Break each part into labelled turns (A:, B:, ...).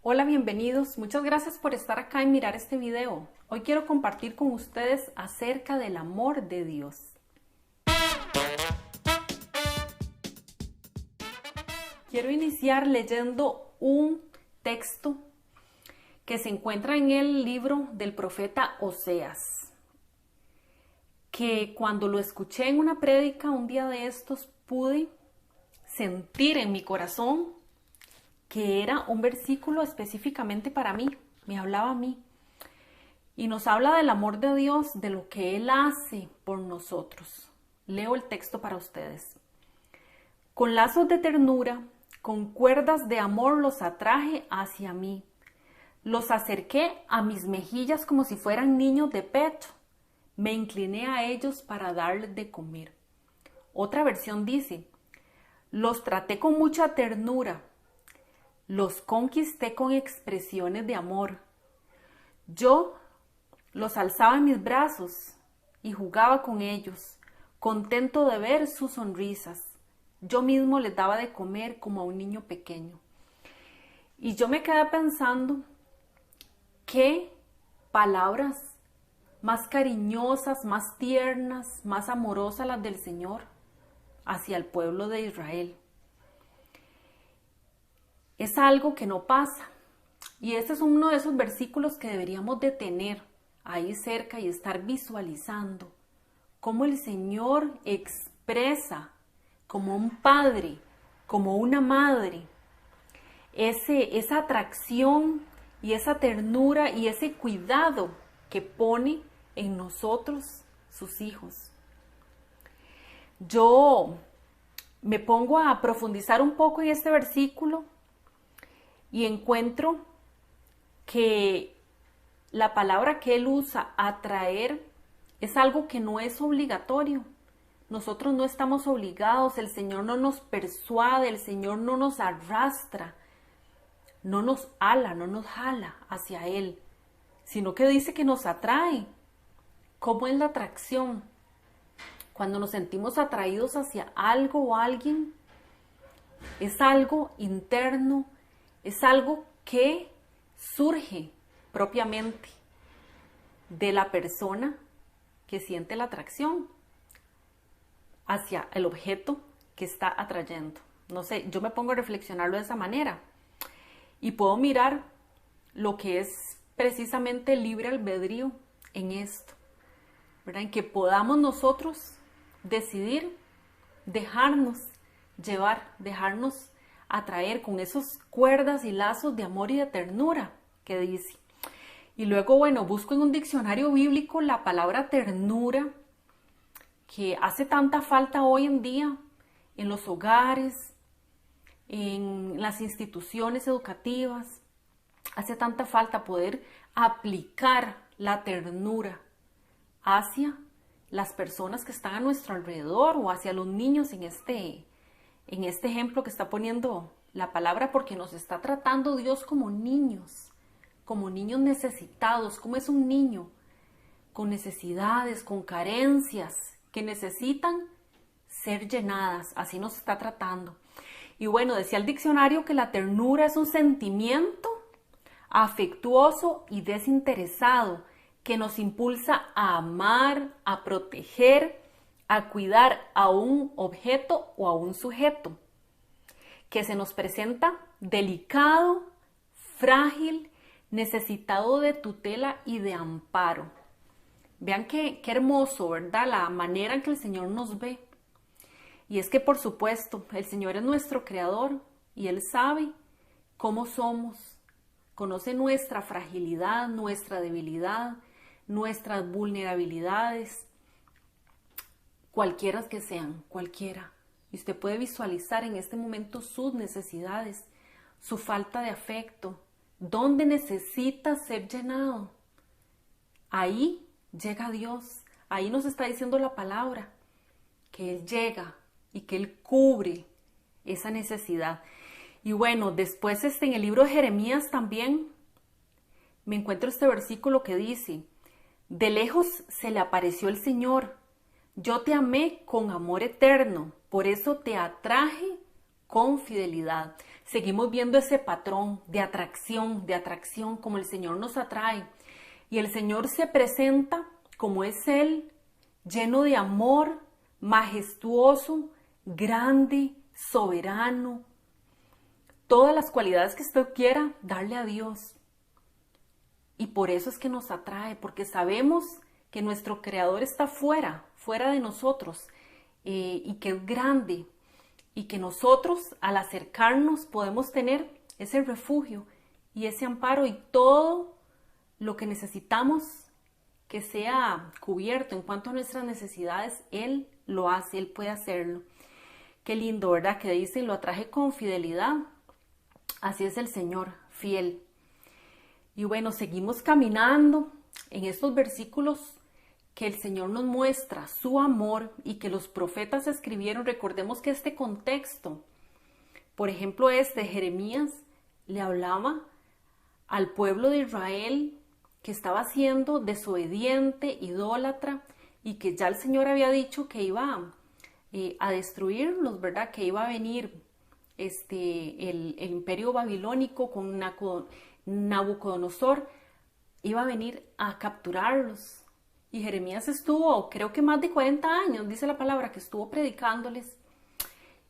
A: Hola, bienvenidos. Muchas gracias por estar acá y mirar este video. Hoy quiero compartir con ustedes acerca del amor de Dios. Quiero iniciar leyendo un texto que se encuentra en el libro del profeta Oseas, que cuando lo escuché en una prédica un día de estos pude sentir en mi corazón que era un versículo específicamente para mí, me hablaba a mí. Y nos habla del amor de Dios, de lo que Él hace por nosotros. Leo el texto para ustedes. Con lazos de ternura, con cuerdas de amor los atraje hacia mí. Los acerqué a mis mejillas como si fueran niños de pecho. Me incliné a ellos para darles de comer. Otra versión dice, los traté con mucha ternura. Los conquisté con expresiones de amor. Yo los alzaba en mis brazos y jugaba con ellos, contento de ver sus sonrisas. Yo mismo les daba de comer como a un niño pequeño. Y yo me quedé pensando, qué palabras más cariñosas, más tiernas, más amorosas las del Señor hacia el pueblo de Israel. Es algo que no pasa. Y este es uno de esos versículos que deberíamos de tener ahí cerca y estar visualizando cómo el Señor expresa como un padre, como una madre, esa atracción y esa ternura y ese cuidado que pone en nosotros, sus hijos. Yo me pongo a profundizar un poco en este versículo y encuentro que la palabra que él usa, atraer, es algo que no es obligatorio. Nosotros no estamos obligados, el Señor no nos persuade, el Señor no nos arrastra, no nos jala hacia Él, sino que dice que nos atrae. ¿Cómo es la atracción? Cuando nos sentimos atraídos hacia algo o alguien, es algo interno, es algo que surge propiamente de la persona que siente la atracción hacia el objeto que está atrayendo. No sé, yo me pongo a reflexionarlo de esa manera y puedo mirar lo que es precisamente el libre albedrío en esto, ¿verdad? En que podamos nosotros decidir dejarnos llevar, dejarnos atraer con esas cuerdas y lazos de amor y de ternura que dice. Y luego, bueno, busco en un diccionario bíblico la palabra ternura, que hace tanta falta hoy en día en los hogares, en las instituciones educativas. Hace tanta falta poder aplicar la ternura hacia las personas que están a nuestro alrededor o hacia los niños en este ejemplo que está poniendo la palabra, porque nos está tratando Dios como niños necesitados. ¿Cómo es un niño? Con necesidades, con carencias, que necesitan ser llenadas. Así nos está tratando. Y bueno, decía el diccionario que la ternura es un sentimiento afectuoso y desinteresado que nos impulsa a amar, a proteger, a cuidar a un objeto o a un sujeto, que se nos presenta delicado, frágil, necesitado de tutela y de amparo. Vean qué hermoso, ¿verdad? La manera en que el Señor nos ve. Y es que, por supuesto, el Señor es nuestro creador y Él sabe cómo somos. Conoce nuestra fragilidad, nuestra debilidad, nuestras vulnerabilidades, cualquiera que sean, cualquiera. Y usted puede visualizar en este momento sus necesidades, su falta de afecto, dónde necesita ser llenado. Ahí llega Dios, ahí nos está diciendo la palabra, que Él llega y que Él cubre esa necesidad. Y bueno, después en el libro de Jeremías también me encuentro este versículo que dice, de lejos se le apareció el Señor, yo te amé con amor eterno, por eso te atraje con fidelidad. seguimos viendo ese patrón de atracción, como el Señor nos atrae. Y el Señor se presenta como es Él, lleno de amor, majestuoso, grande, soberano. Todas las cualidades que usted quiera darle a Dios. Y por eso es que nos atrae, porque sabemos que nuestro Creador está fuera de nosotros, y que es grande, y que nosotros al acercarnos podemos tener ese refugio y ese amparo y todo lo que necesitamos que sea cubierto en cuanto a nuestras necesidades. Él lo hace, Él puede hacerlo. Qué lindo, ¿verdad? Que dice, lo atraje con fidelidad. Así es el Señor, fiel. Y bueno, seguimos caminando en estos versículos que el Señor nos muestra su amor y que los profetas escribieron. Recordemos que este contexto, por ejemplo, Jeremías, le hablaba al pueblo de Israel que estaba siendo desobediente, idólatra, y que ya el Señor había dicho que iba a destruirlos, ¿verdad? Que iba a venir el imperio babilónico con Nabucodonosor, iba a venir a capturarlos. Y Jeremías estuvo, creo que más de 40 años, dice la palabra, que estuvo predicándoles.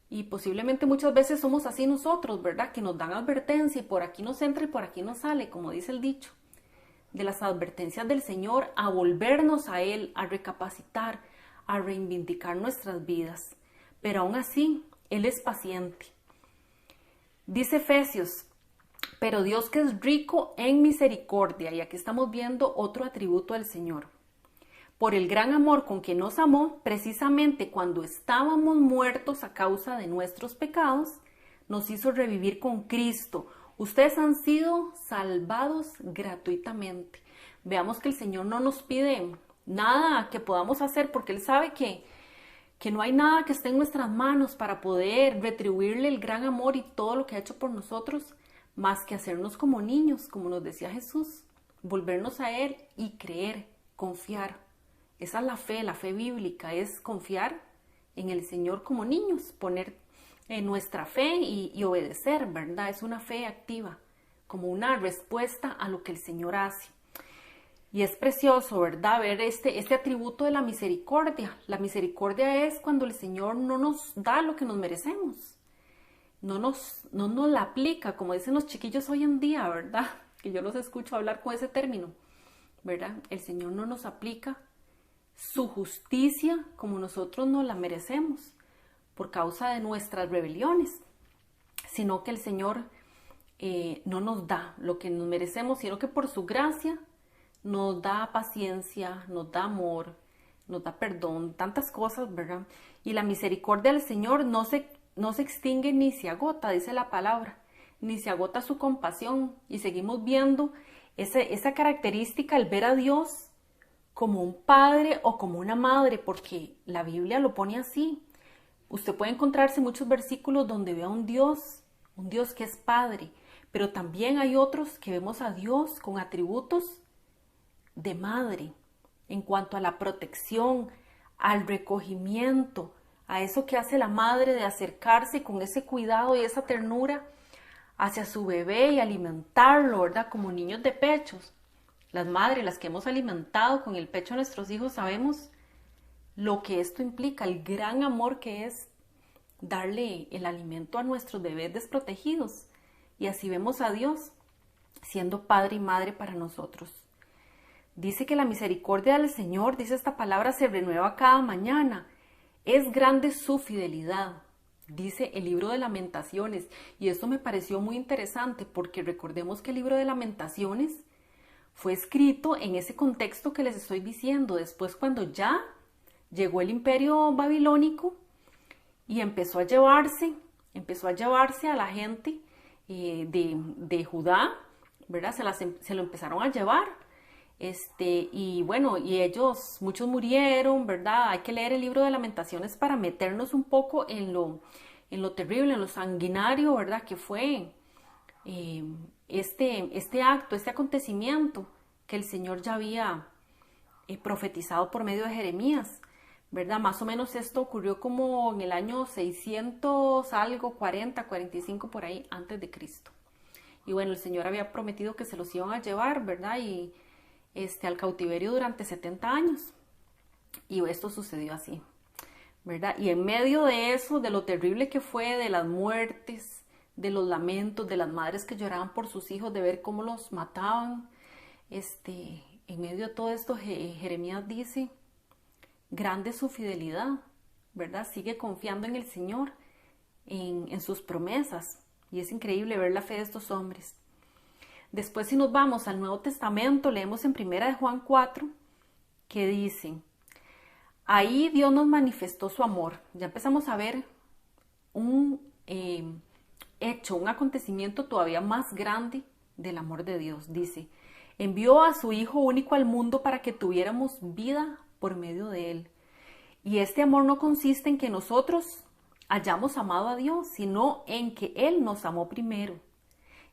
A: Y posiblemente muchas veces somos así nosotros, ¿verdad? Que nos dan advertencia y por aquí nos entra y por aquí nos sale, como dice el dicho. De las advertencias del Señor, a volvernos a Él, a recapacitar, a reivindicar nuestras vidas. Pero aún así, Él es paciente. Dice Efesios, pero Dios que es rico en misericordia, y aquí estamos viendo otro atributo del Señor. Por el gran amor con que nos amó, precisamente cuando estábamos muertos a causa de nuestros pecados, nos hizo revivir con Cristo. Ustedes han sido salvados gratuitamente. Veamos que el Señor no nos pide nada que podamos hacer, porque Él sabe que no hay nada que esté en nuestras manos para poder retribuirle el gran amor y todo lo que ha hecho por nosotros, más que hacernos como niños, como nos decía Jesús, volvernos a Él y creer, confiar. Esa es la fe bíblica, es confiar en el Señor como niños, poner nuestra fe y obedecer, ¿verdad? Es una fe activa, como una respuesta a lo que el Señor hace. Y es precioso, ¿verdad? Ver este atributo de la misericordia. La misericordia es cuando el Señor no nos da lo que nos merecemos. No nos la aplica, como dicen los chiquillos hoy en día, ¿verdad? Que yo los escucho hablar con ese término, ¿verdad? El Señor no nos aplica su justicia como nosotros nos la merecemos por causa de nuestras rebeliones, sino que el Señor no nos da lo que nos merecemos, sino que por su gracia nos da paciencia, nos da amor, nos da perdón, tantas cosas, ¿verdad? Y la misericordia del Señor no se extingue ni se agota, dice la palabra, ni se agota su compasión. Y seguimos viendo esa característica, el ver a Dios como un padre o como una madre, porque la Biblia lo pone así. Usted puede encontrarse muchos versículos donde ve a un Dios que es padre, pero también hay otros que vemos a Dios con atributos de madre, en cuanto a la protección, al recogimiento, a eso que hace la madre de acercarse con ese cuidado y esa ternura hacia su bebé y alimentarlo, ¿verdad? Como niños de pechos. Las madres, las que hemos alimentado con el pecho a nuestros hijos, sabemos lo que esto implica, el gran amor que es darle el alimento a nuestros bebés desprotegidos. Y así vemos a Dios siendo padre y madre para nosotros. Dice que la misericordia del Señor, dice esta palabra, se renueva cada mañana. Es grande su fidelidad, dice el libro de Lamentaciones. Y esto me pareció muy interesante porque recordemos que el libro de Lamentaciones fue escrito en ese contexto que les estoy diciendo, después cuando ya llegó el imperio babilónico y empezó a llevarse a la gente de Judá, ¿verdad? Se lo empezaron a llevar, y bueno, y ellos, muchos murieron, ¿verdad? Hay que leer el libro de Lamentaciones para meternos un poco en lo terrible, en lo sanguinario, ¿verdad? Que fue este acto, este acontecimiento que el Señor ya había profetizado por medio de Jeremías. ¿verdad? Más o menos esto ocurrió como en el año 600, algo, 40, 45 por ahí, antes de Cristo. Y bueno, el Señor había prometido que se los iban a llevar, ¿verdad? Y al cautiverio durante 70 años. Y esto sucedió así, ¿verdad? Y en medio de eso, de lo terrible que fue, de las muertes, de los lamentos, de las madres que lloraban por sus hijos, de ver cómo los mataban, en medio de todo esto, Jeremías dice, grande es su fidelidad, ¿verdad? Sigue confiando en el Señor, en sus promesas. Y es increíble ver la fe de estos hombres. Después, si nos vamos al Nuevo Testamento, leemos en 1 de Juan 4, que dice, ahí Dios nos manifestó su amor. Ya empezamos a ver un hecho, un acontecimiento todavía más grande del amor de Dios. Dice, envió a su Hijo único al mundo para que tuviéramos vida por medio de él. Y este amor no consiste en que nosotros hayamos amado a Dios, sino en que Él nos amó primero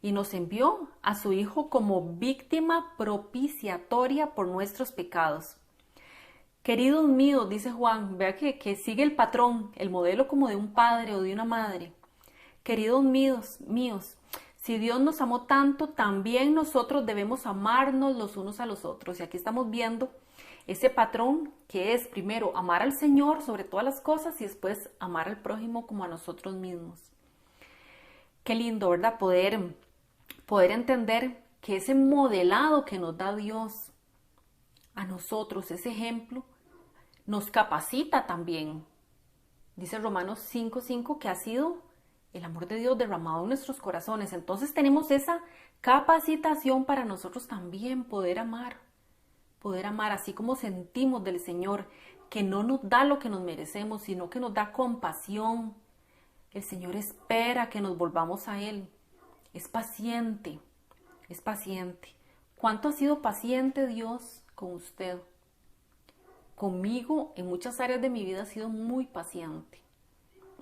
A: y nos envió a su Hijo como víctima propiciatoria por nuestros pecados. Queridos míos, dice Juan, vea que sigue el patrón, el modelo como de un padre o de una madre. Queridos míos, si Dios nos amó tanto, también nosotros debemos amarnos los unos a los otros. Y aquí estamos viendo ese patrón que es primero amar al Señor sobre todas las cosas y después amar al prójimo como a nosotros mismos. Qué lindo, ¿verdad? Poder entender que ese modelado que nos da Dios a nosotros, ese ejemplo, nos capacita también. Dice Romanos 5:5 que ha sido el amor de Dios derramado en nuestros corazones. Entonces tenemos esa capacitación para nosotros también poder amar así como sentimos del Señor, que no nos da lo que nos merecemos, sino que nos da compasión. El Señor espera que nos volvamos a Él. Es paciente, es paciente. ¿Cuánto ha sido paciente Dios con usted? Conmigo, en muchas áreas de mi vida, ha sido muy paciente,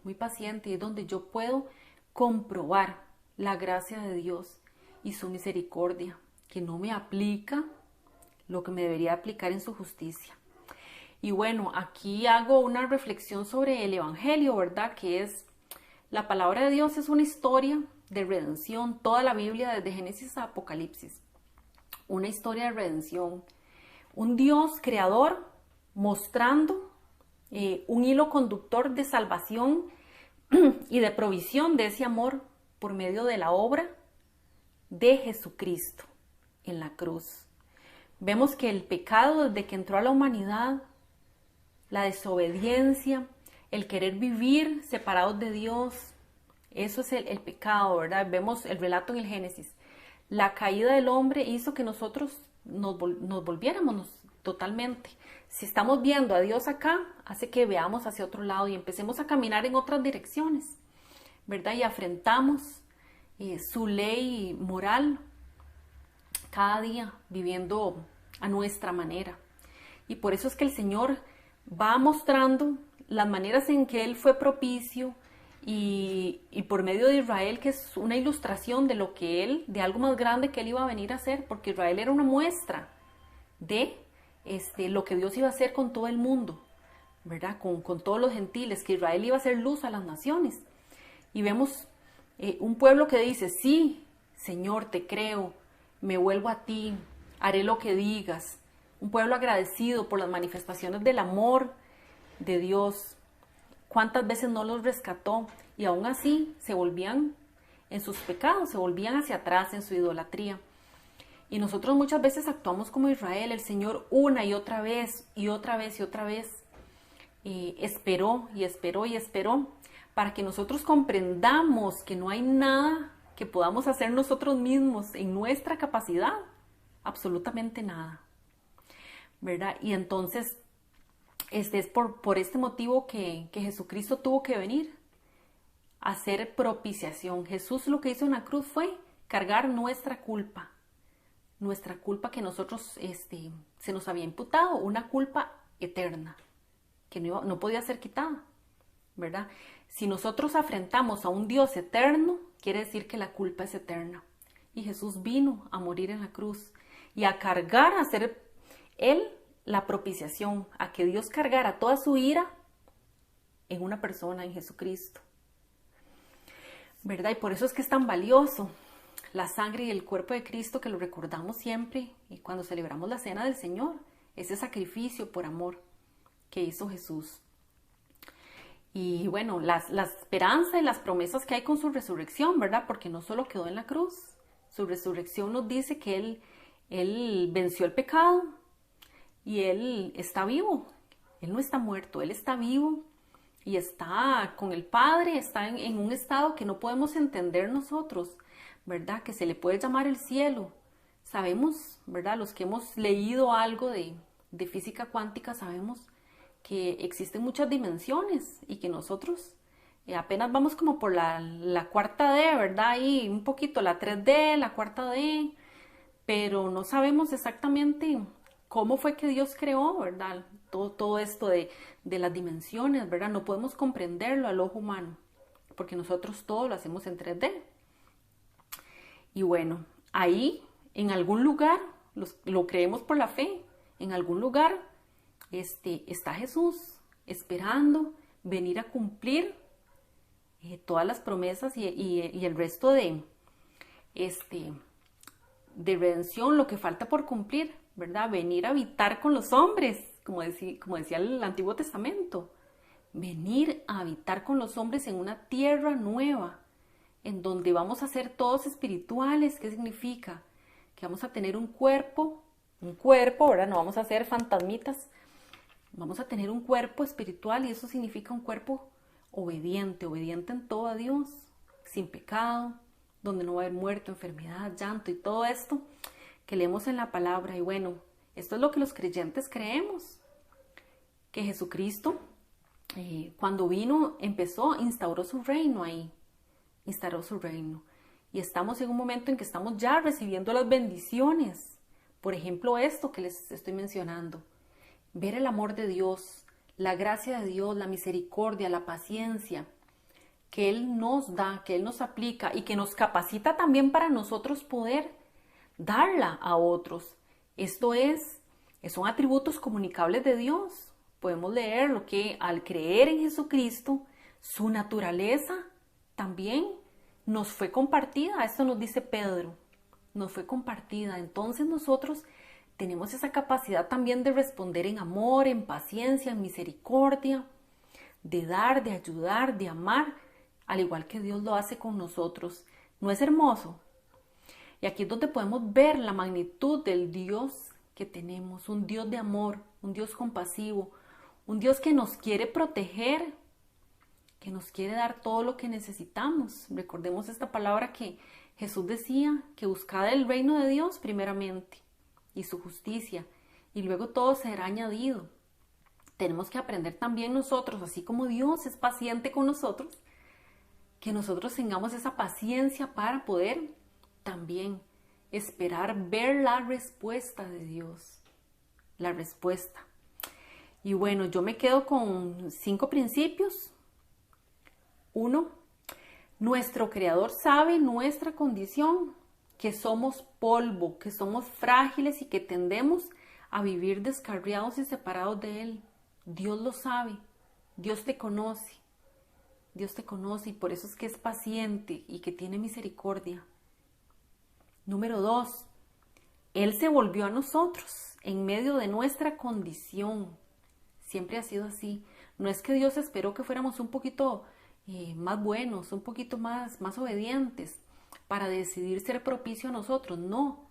A: y es donde yo puedo comprobar la gracia de Dios y su misericordia, que no me aplica lo que me debería aplicar en su justicia. Y bueno, aquí hago una reflexión sobre el Evangelio, ¿verdad? Que es, la palabra de Dios es una historia de redención, toda la Biblia desde Génesis a Apocalipsis. Una historia de redención. Un Dios creador mostrando un hilo conductor de salvación y de provisión de ese amor por medio de la obra de Jesucristo en la cruz. Vemos que el pecado desde que entró a la humanidad, la desobediencia, el querer vivir separados de Dios, eso es el pecado, ¿verdad? Vemos el relato en el Génesis. La caída del hombre hizo que nosotros nos volviéramos totalmente. Si estamos viendo a Dios acá, hace que veamos hacia otro lado y empecemos a caminar en otras direcciones, ¿verdad? Y afrentamos su ley moral cada día viviendo a nuestra manera. Y por eso es que el Señor va mostrando las maneras en que Él fue propicio y por medio de Israel, que es una ilustración de lo que Él, de algo más grande que Él iba a venir a hacer, porque Israel era una muestra de lo que Dios iba a hacer con todo el mundo, ¿verdad? Con todos los gentiles, que Israel iba a ser luz a las naciones. Y vemos un pueblo que dice, sí, Señor, te creo, me vuelvo a ti, haré lo que digas. Un pueblo agradecido por las manifestaciones del amor de Dios. ¿Cuántas veces no los rescató? Y aún así se volvían en sus pecados, se volvían hacia atrás en su idolatría. Y nosotros muchas veces actuamos como Israel. El Señor una y otra vez, y otra vez, y otra vez, esperó y esperó y esperó para que nosotros comprendamos que no hay nada que podamos hacer nosotros mismos en nuestra capacidad, absolutamente nada, ¿verdad? Y entonces es por este motivo que Jesucristo tuvo que venir a hacer propiciación. Jesús lo que hizo en la cruz fue cargar nuestra culpa que nosotros se nos había imputado, una culpa eterna que no podía ser quitada, ¿verdad? Si nosotros afrentamos a un Dios eterno, quiere decir que la culpa es eterna. Y Jesús vino a morir en la cruz y a cargar, a ser Él la propiciación, a que Dios cargara toda su ira en una persona, en Jesucristo, ¿verdad? Y por eso es que es tan valioso la sangre y el cuerpo de Cristo, que lo recordamos siempre y cuando celebramos la cena del Señor, ese sacrificio por amor que hizo Jesús. Y bueno, la esperanza y las promesas que hay con su resurrección, ¿verdad? Porque no solo quedó en la cruz, su resurrección nos dice que Él venció el pecado y Él está vivo. Él no está muerto, Él está vivo y está con el Padre, está en un estado que no podemos entender nosotros, ¿verdad? Que se le puede llamar el cielo. Sabemos, ¿verdad? Los que hemos leído algo de física cuántica, sabemos que existen muchas dimensiones y que nosotros apenas vamos como por la cuarta D, ¿verdad? Y un poquito la 3D, la cuarta D, pero no sabemos exactamente cómo fue que Dios creó, ¿verdad? Todo esto de las dimensiones, ¿verdad? No podemos comprenderlo al ojo humano, porque nosotros todo lo hacemos en 3D. Y bueno, ahí en algún lugar, lo creemos por la fe, en algún lugar está Jesús esperando venir a cumplir todas las promesas y el resto de redención, lo que falta por cumplir, ¿verdad? Venir a habitar con los hombres, como decía el Antiguo Testamento. Venir a habitar con los hombres en una tierra nueva, en donde vamos a ser todos espirituales. ¿Qué significa? Que vamos a tener un cuerpo, ¿verdad? No vamos a ser fantasmitas. Vamos a tener un cuerpo espiritual y eso significa un cuerpo obediente en todo a Dios, sin pecado, donde no va a haber muerte, enfermedad, llanto y todo esto que leemos en la palabra. Y bueno, esto es lo que los creyentes creemos, que Jesucristo, cuando vino, instauró su reino ahí, instauró su reino. Y estamos en un momento en que estamos ya recibiendo las bendiciones. Por ejemplo, esto que les estoy mencionando. Ver el amor de Dios, la gracia de Dios, la misericordia, la paciencia que Él nos da, que Él nos aplica y que nos capacita también para nosotros poder darla a otros. Esto son atributos comunicables de Dios. Podemos leer lo que al creer en Jesucristo, su naturaleza también nos fue compartida. Esto nos dice Pedro, nos fue compartida. Entonces nosotros tenemos esa capacidad también de responder en amor, en paciencia, en misericordia, de dar, de ayudar, de amar, al igual que Dios lo hace con nosotros. ¿No es hermoso? Y aquí es donde podemos ver la magnitud del Dios que tenemos, un Dios de amor, un Dios compasivo, un Dios que nos quiere proteger, que nos quiere dar todo lo que necesitamos. Recordemos esta palabra que Jesús decía, que buscad el reino de Dios primeramente y su justicia, y luego todo será añadido. Tenemos que aprender también nosotros, así como Dios es paciente con nosotros, que nosotros tengamos esa paciencia para poder también esperar ver la respuesta de Dios, la respuesta. Y bueno, yo me quedo con 5 principios. 1, nuestro Creador sabe nuestra condición, que somos polvo, que somos frágiles y que tendemos a vivir descarriados y separados de Él. Dios lo sabe, Dios te conoce y por eso es que es paciente y que tiene misericordia. Número 2, Él se volvió a nosotros en medio de nuestra condición. Siempre ha sido así. No es que Dios esperó que fuéramos un poquito más buenos, un poquito más obedientes para decidir ser propicio a nosotros. No.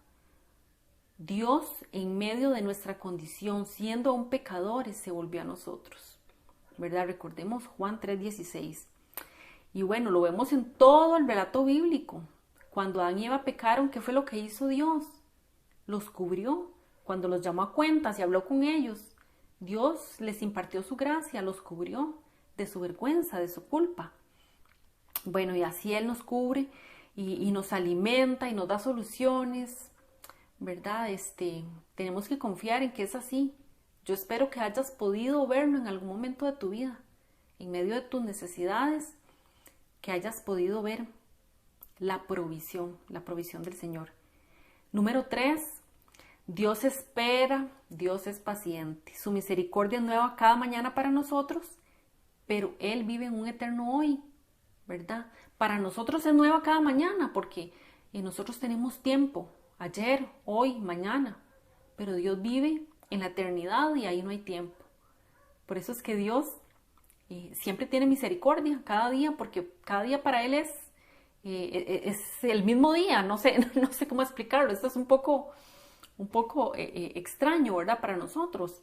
A: Dios, en medio de nuestra condición, siendo aún pecadores, se volvió a nosotros, ¿verdad? Recordemos Juan 3:16. Y bueno, lo vemos en todo el relato bíblico. Cuando Adán y Eva pecaron, ¿qué fue lo que hizo Dios? Los cubrió. Cuando los llamó a cuentas y habló con ellos, Dios les impartió su gracia, los cubrió de su vergüenza, de su culpa. Bueno, y así Él nos cubre y nos alimenta y nos da soluciones, ¿verdad? Tenemos que confiar en que es así. Yo espero que hayas podido verlo en algún momento de tu vida, en medio de tus necesidades, que hayas podido ver la provisión del Señor. Número 3, Dios espera, Dios es paciente. Su misericordia es nueva cada mañana para nosotros, pero Él vive en un eterno hoy, ¿verdad? Para nosotros es nueva cada mañana porque nosotros tenemos tiempo, ayer, hoy, mañana, pero Dios vive en la eternidad y ahí no hay tiempo. Por eso es que Dios siempre tiene misericordia cada día, porque cada día para Él es el mismo día, no sé cómo explicarlo, esto es un poco extraño, ¿verdad? Para nosotros.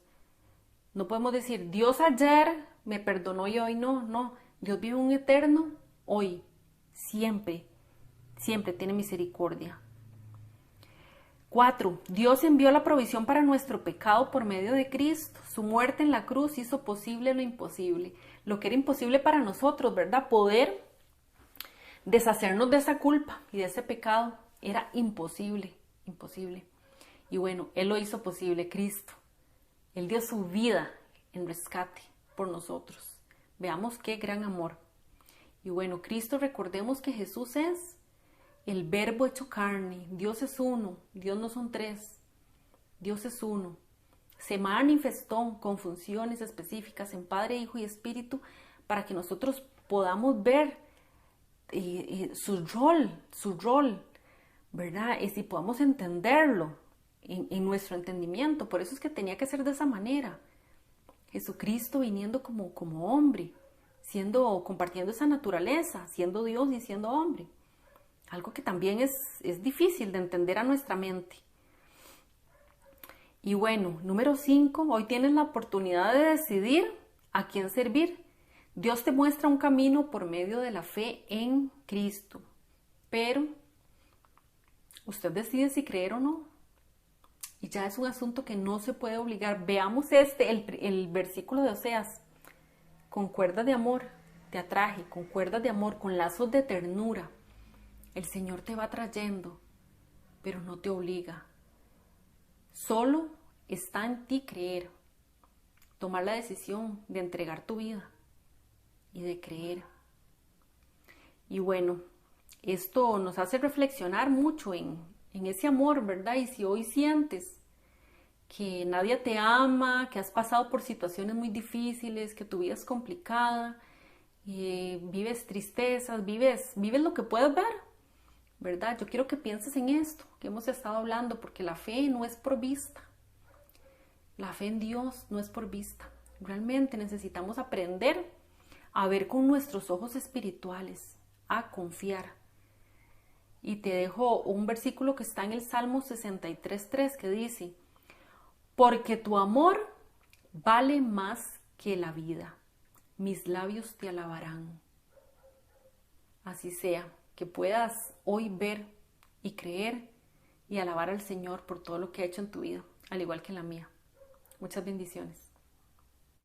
A: No podemos decir, Dios ayer me perdonó y hoy no. Dios vive un eterno hoy, siempre tiene misericordia. 4. Dios envió la provisión para nuestro pecado por medio de Cristo. Su muerte en la cruz hizo posible lo imposible. Lo que era imposible para nosotros, ¿verdad? Poder deshacernos de esa culpa y de ese pecado era imposible. Y bueno, Él lo hizo posible, Cristo. Él dio su vida en rescate por nosotros. Veamos qué gran amor. Y bueno, Cristo, recordemos que Jesús es el Verbo hecho carne. Dios es uno, Dios no son tres. Dios es uno. Se manifestó con funciones específicas en Padre, Hijo y Espíritu para que nosotros podamos ver su rol, ¿verdad? Y podamos entenderlo en nuestro entendimiento. Por eso es que tenía que ser de esa manera. Jesucristo viniendo como hombre, compartiendo esa naturaleza, siendo Dios y siendo hombre. Algo que también es difícil de entender a nuestra mente. Y bueno, número 5, hoy tienes la oportunidad de decidir a quién servir. Dios te muestra un camino por medio de la fe en Cristo, pero usted decide si creer o no. Y ya es un asunto que no se puede obligar. Veamos el versículo de Oseas. Con cuerdas de amor te atraje, con cuerdas de amor, con lazos de ternura. El Señor te va trayendo, pero no te obliga. Solo está en ti creer, tomar la decisión de entregar tu vida y de creer. Y bueno, esto nos hace reflexionar mucho en ese amor, ¿verdad? Y si hoy sientes que nadie te ama, que has pasado por situaciones muy difíciles, que tu vida es complicada, vives tristezas, vives lo que puedes ver, ¿verdad? Yo quiero que pienses en esto que hemos estado hablando, porque la fe no es por vista. La fe en Dios no es por vista. Realmente necesitamos aprender a ver con nuestros ojos espirituales, a confiar. Y te dejo un versículo que está en el Salmo 63:3 que dice: porque tu amor vale más que la vida, mis labios te alabarán. Así sea, que puedas hoy ver y creer y alabar al Señor por todo lo que ha hecho en tu vida, al igual que en la mía. Muchas bendiciones.